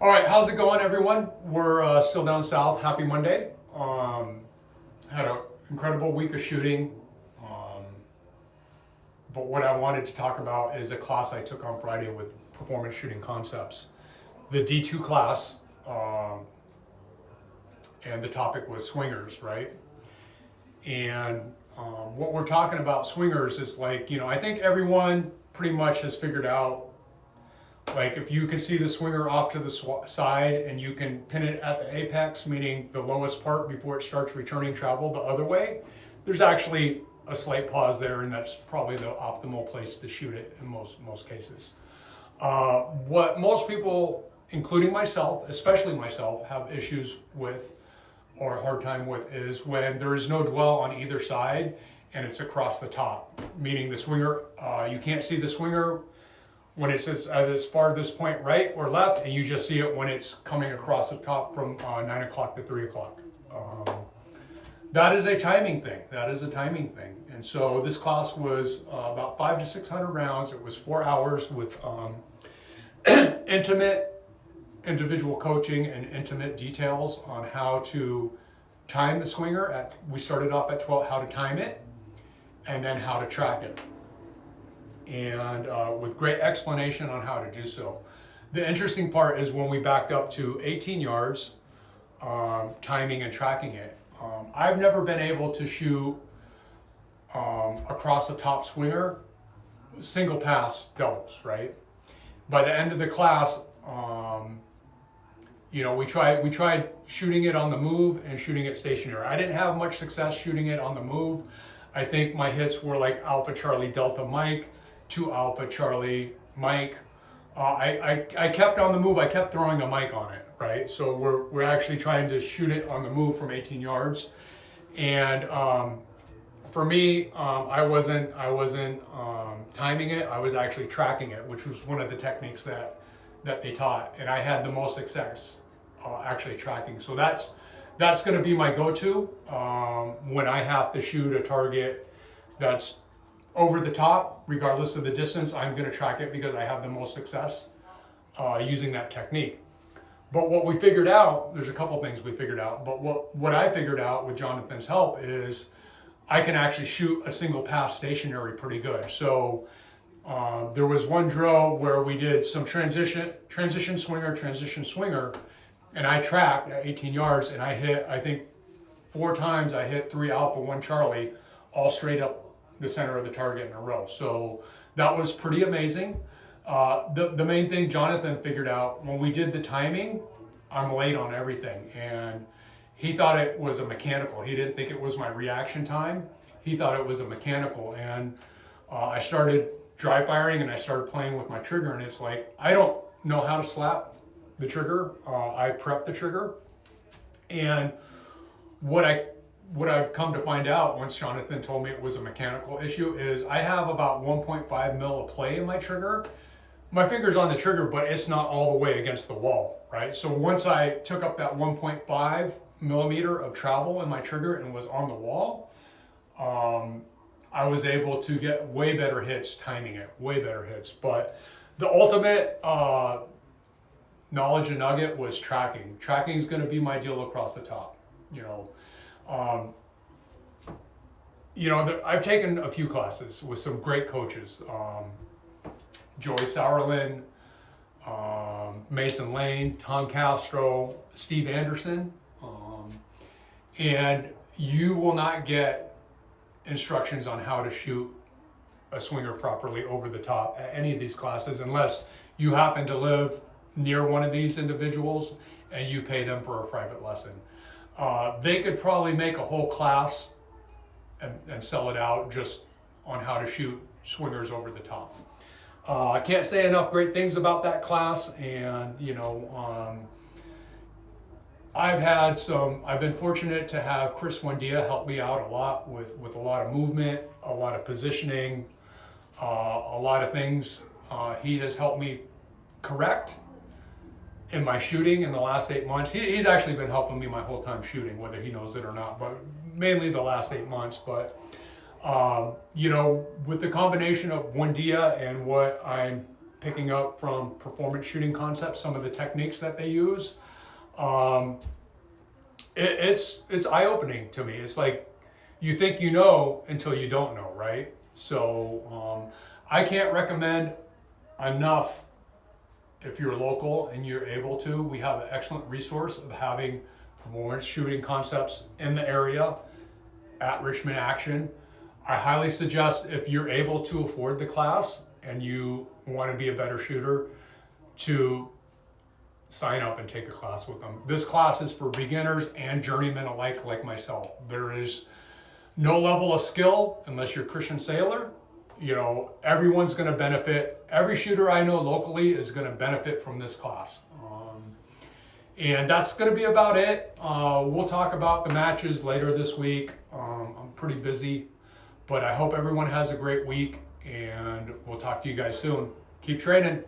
All right, how's it going, everyone? We're still down south. Happy Monday. Had an incredible week of shooting. Um, but what I wanted to talk about is a class I took on Friday with Performance Shooting Concepts, the D2 class, and the topic was swingers, right? And what we're talking about swingers is like, I think everyone pretty much has figured out, like if you can see the swinger off to the side and you can pin it at the apex, meaning the lowest part before it starts returning travel the other way, there's actually a slight pause there, and that's probably the optimal place to shoot it in most cases. What most people, including myself, especially myself, have issues with or a hard time with is when there is no dwell on either side and it's across the top, meaning the swinger, you can't see the swinger when it's as far this point right or left, and you just see it when it's coming across the top from 9 o'clock to 3 o'clock. That is a timing thing. And so this class was about 500 to 600 rounds. It was 4 hours with intimate individual coaching and intimate details on how to time the swinger. We started off at 12, how to time it, and then how to track it. And with great explanation on how to do so. The interesting part is when we backed up to 18 yards, timing and tracking it. I've never been able to shoot across the top swinger, single pass doubles, right? By the end of the class, we tried shooting it on the move and shooting it stationary. I didn't have much success shooting it on the move. I think my hits were like Alpha Charlie Delta Mike, 2 Alpha Charlie Mike. I kept on the move. I kept throwing a mic on it, right? So we're actually trying to shoot it on the move from 18 yards. And for me, I wasn't timing it. I was actually tracking it, which was one of the techniques that they taught, and I had the most success actually tracking. So that's going to be my go-to when I have to shoot a target that's over the top, regardless of the distance. I'm going to track it because I have the most success using that technique. But what we figured out, there's a couple things we figured out, but what I figured out with Jonathan's help is I can actually shoot a single pass stationary pretty good. So there was one drill where we did some transition swinger, and I tracked at 18 yards, and I hit, I think 4 times I hit 3 Alpha, 1 Charlie, all straight up the center of the target in a row. So that was pretty amazing. The main thing Jonathan figured out when we did the timing, I'm late on everything, and he thought it was a mechanical. He didn't think it was my reaction time. He thought it was a mechanical, and I started dry firing and I started playing with my trigger, and it's like, I don't know how to slap the trigger. I prep the trigger, and what I've come to find out once Jonathan told me it was a mechanical issue is I have about 1.5 mil of play in my trigger. My finger's on the trigger, but it's not all the way against the wall, right? So once I took up that 1.5 millimeter of travel in my trigger and was on the wall, I was able to get way better hits timing it, way better hits. But the ultimate knowledge and nugget was tracking. Tracking is going to be my deal across the top. I've taken a few classes with some great coaches. Joey Sauerland, Mason Lane, Tom Castro, Steve Anderson. And you will not get instructions on how to shoot a swinger properly over the top at any of these classes unless you happen to live near one of these individuals and you pay them for a private lesson. They could probably make a whole class and sell it out just on how to shoot swingers over the top. I can't say enough great things about that class, and I've been fortunate to have Chris Wendia help me out a lot with a lot of movement, a lot of positioning, a lot of things. He has helped me correct in my shooting in the last 8 months. He's actually been helping me my whole time shooting, whether he knows it or not, but mainly the last 8 months. But with the combination of Wendia and what I'm picking up from Performance Shooting Concepts, some of the techniques that they use. It's eye-opening to me. It's like you think you know until you don't know, right? So I can't recommend enough. If you're local and you're able to, we have an excellent resource of having Performance Shooting Concepts in the area at Richmond Action. I highly suggest, if you're able to afford the class and you want to be a better shooter, to sign up and take a class with them. This class is for beginners and journeymen alike, like myself. There is no level of skill unless you're Christian Sailor. You know, everyone's going to benefit. Every shooter I know locally is going to benefit from this class. And that's going to be about it. We'll talk about the matches later this week. I'm pretty busy, but I hope everyone has a great week, and we'll talk to you guys soon. Keep training.